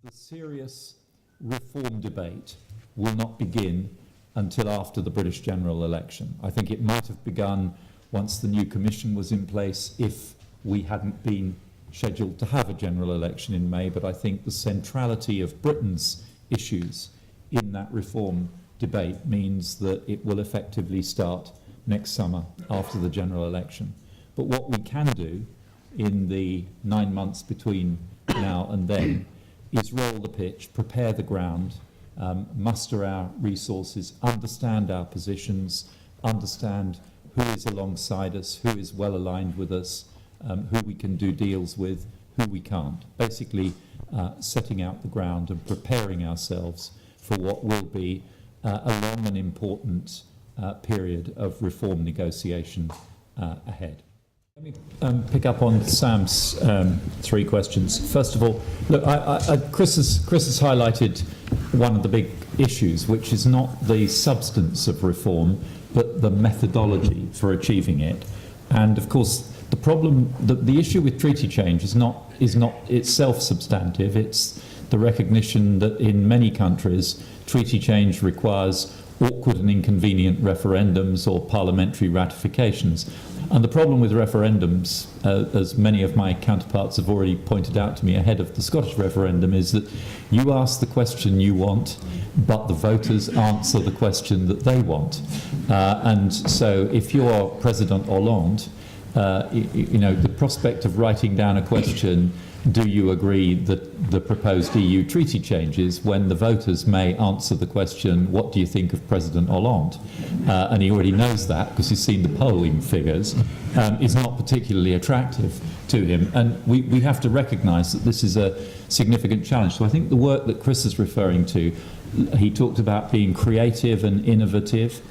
The serious reform debate will not begin until after the British general election. I think it might have begun once the new commission was in place if we hadn't been scheduled to have a general election in May, but I think the centrality of Britain's issues in that reform debate means that it will effectively start next summer after the general election. But what we can do in the 9 months between now and then is roll the pitch, prepare the ground, muster our resources, understand our positions, understand who is alongside us, who is well aligned with us, who we can do deals with, who we can't. Basically, setting out the ground and preparing ourselves for what will be a long and important period of reform negotiation ahead. Let me pick up on Sam's three questions. First of all, look, Chris has highlighted one of the big issues, which is not the substance of reform, but the methodology for achieving it. And of course, the problem, the issue with treaty change is not itself substantive. It's the recognition that in many countries, treaty change requires awkward and inconvenient referendums or parliamentary ratifications. And the problem with referendums, as many of my counterparts have already pointed out to me ahead of the Scottish referendum, is that you ask the question you want, but the voters answer the question that they want. And so if you're President Hollande, the prospect of writing down a question, do you agree that the proposed EU treaty changes, when the voters may answer the question, what do you think of President Hollande? And he already knows that because he's seen the polling figures, is not particularly attractive to him. And we have to recognise that this is a significant challenge. So I think the work that Chris is referring to, he talked about being creative and innovative.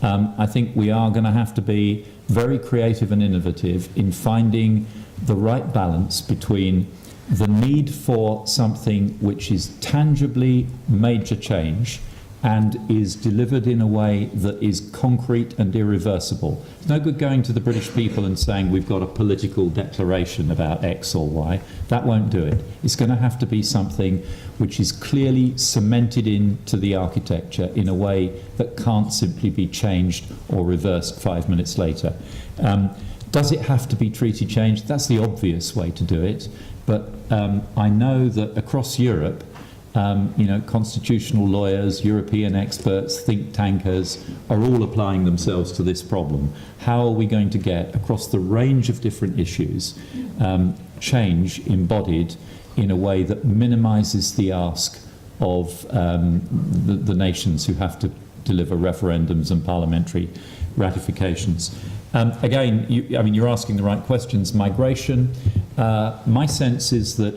I think we are going to have to be very creative and innovative in finding the right balance between the need for something which is tangibly major change and is delivered in a way that is concrete and irreversible. It's no good going to the British people and saying we've got a political declaration about X or Y. That won't do it. It's going to have to be something which is clearly cemented into the architecture in a way that can't simply be changed or reversed 5 minutes later. Does it have to be treaty change? That's the obvious way to do it. But I know that across Europe, constitutional lawyers, European experts, think tankers are all applying themselves to this problem. How are we going to get, across the range of different issues, change embodied in a way that minimises the ask of the nations who have to deliver referendums and parliamentary ratifications? Again, you're asking the right questions. Migration, my sense is that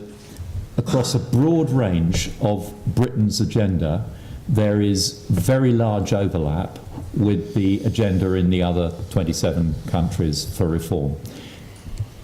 across a broad range of Britain's agenda, there is very large overlap with the agenda in the other 27 countries for reform.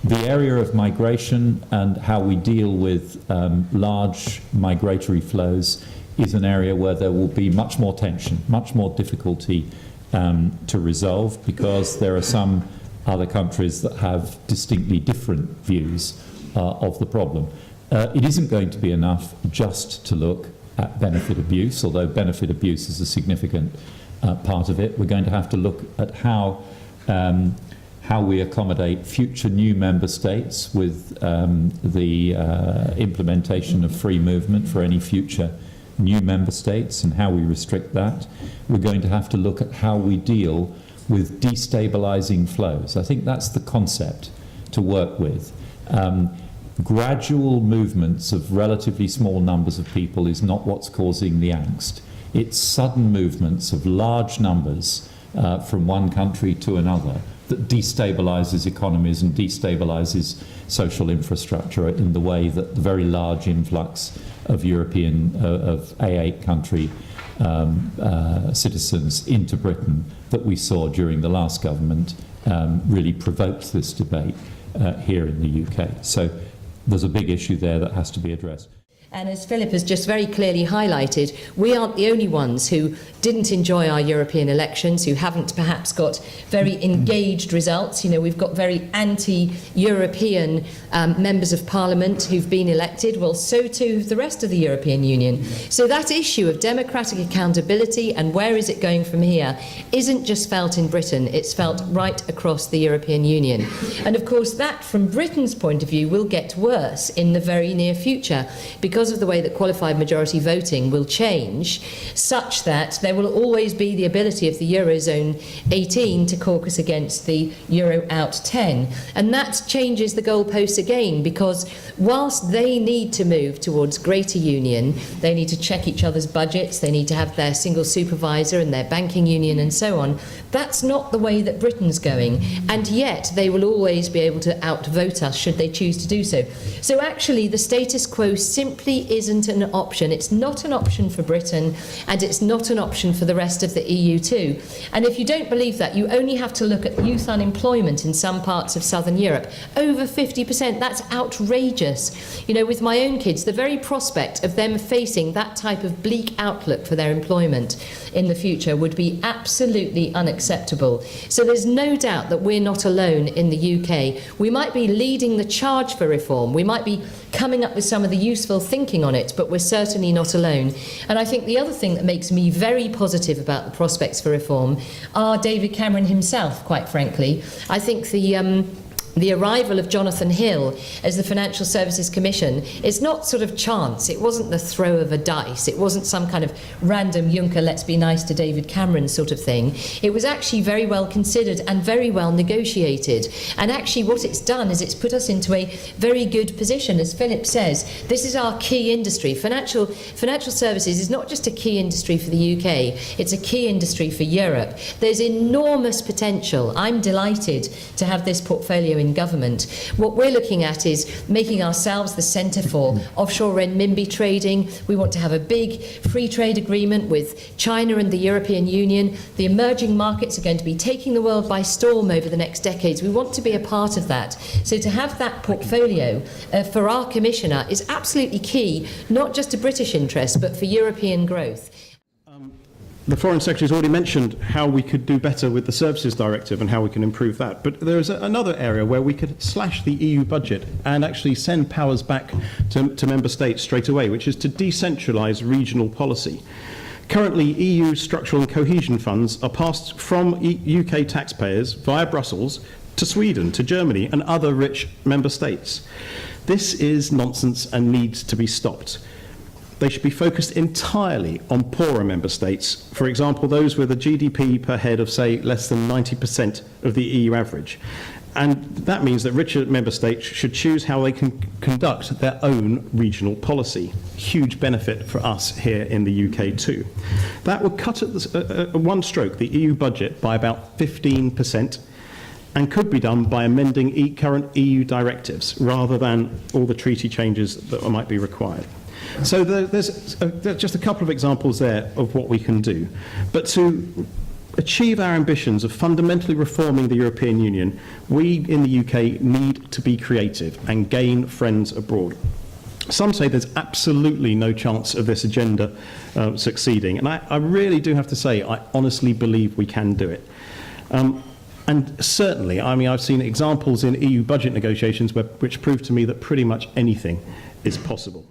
The area of migration and how we deal with large migratory flows is an area where there will be much more tension, much more difficulty to resolve, because there are some other countries that have distinctly different views of the problem. It isn't going to be enough just to look at benefit abuse, although benefit abuse is a significant part of it. We're going to have to look at how we accommodate future new member states with the implementation of free movement for any future new member states and how we restrict that. We're going to have to look at how we deal with destabilizing flows. I think that's the concept to work with. Gradual movements of relatively small numbers of people is not what's causing the angst. It's sudden movements of large numbers from one country to another that destabilizes economies and destabilizes social infrastructure in the way that the very large influx of of A8 country citizens into Britain that we saw during the last government really provoked this debate here in the UK. So there's a big issue there that has to be addressed. And as Philip has just very clearly highlighted, we aren't the only ones who didn't enjoy our European elections, who haven't perhaps got very engaged results. You know, we've got very anti-European members of Parliament who've been elected. Well, so too have the rest of the European Union. So that issue of democratic accountability and where is it going from here isn't just felt in Britain, it's felt right across the European Union. And of course that, from Britain's point of view, will get worse in the very near future because of the way that qualified majority voting will change, such that there will always be the ability of the Eurozone 18 to caucus against the Euro out 10. And that changes the goalposts again, because whilst they need to move towards greater union, they need to check each other's budgets, they need to have their single supervisor and their banking union and so on, that's not the way that Britain's going. And yet they will always be able to outvote us should they choose to do so. So actually the status quo simply isn't an option. It's not an option for Britain, and it's not an option for the rest of the EU too. And if you don't believe that, you only have to look at youth unemployment in some parts of southern Europe. Over 50%, that's outrageous. You know, with my own kids, the very prospect of them facing that type of bleak outlook for their employment in the future would be absolutely unacceptable. So there's no doubt that we're not alone in the UK. We might be leading the charge for reform, we might be coming up with some of the useful thinking on it, but we're certainly not alone. And I think the other thing that makes me very positive about the prospects for reform are David Cameron himself, quite frankly. I think the arrival of Jonathan Hill as the Financial Services Commission is not sort of chance. It wasn't the throw of a dice. It wasn't some kind of random Juncker, let's be nice to David Cameron sort of thing. It was actually very well considered and very well negotiated. And actually what it's done is it's put us into a very good position. As Philip says, this is our key industry. Financial services is not just a key industry for the UK, it's a key industry for Europe. There's enormous potential. I'm delighted to have this portfolio in government. What we're looking at is making ourselves the centre for offshore renminbi trading. We want to have a big free trade agreement with China and the European Union. The emerging markets are going to be taking the world by storm over the next decades. We want to be a part of that. So to have that portfolio for our Commissioner is absolutely key, not just to British interests, but for European growth. The Foreign Secretary has already mentioned how we could do better with the Services Directive and how we can improve that. But there is another area where we could slash the EU budget and actually send powers back to member states straight away, which is to decentralise regional policy. Currently, EU structural and cohesion funds are passed from UK taxpayers via Brussels to Sweden, to Germany and other rich member states. This is nonsense and needs to be stopped. They should be focused entirely on poorer member states, for example, those with a GDP per head of, say, less than 90% of the EU average. And that means that richer member states should choose how they can conduct their own regional policy. Huge benefit for us here in the UK too. That would cut at one stroke the EU budget by about 15%, and could be done by amending current EU directives rather than all the treaty changes that might be required. So there's just a couple of examples there of what we can do. But to achieve our ambitions of fundamentally reforming the European Union, we in the UK need to be creative and gain friends abroad. Some say there's absolutely no chance of this agenda succeeding. And I really do have to say, I honestly believe we can do it. And certainly, I mean, I've seen examples in EU budget negotiations which prove to me that pretty much anything is possible.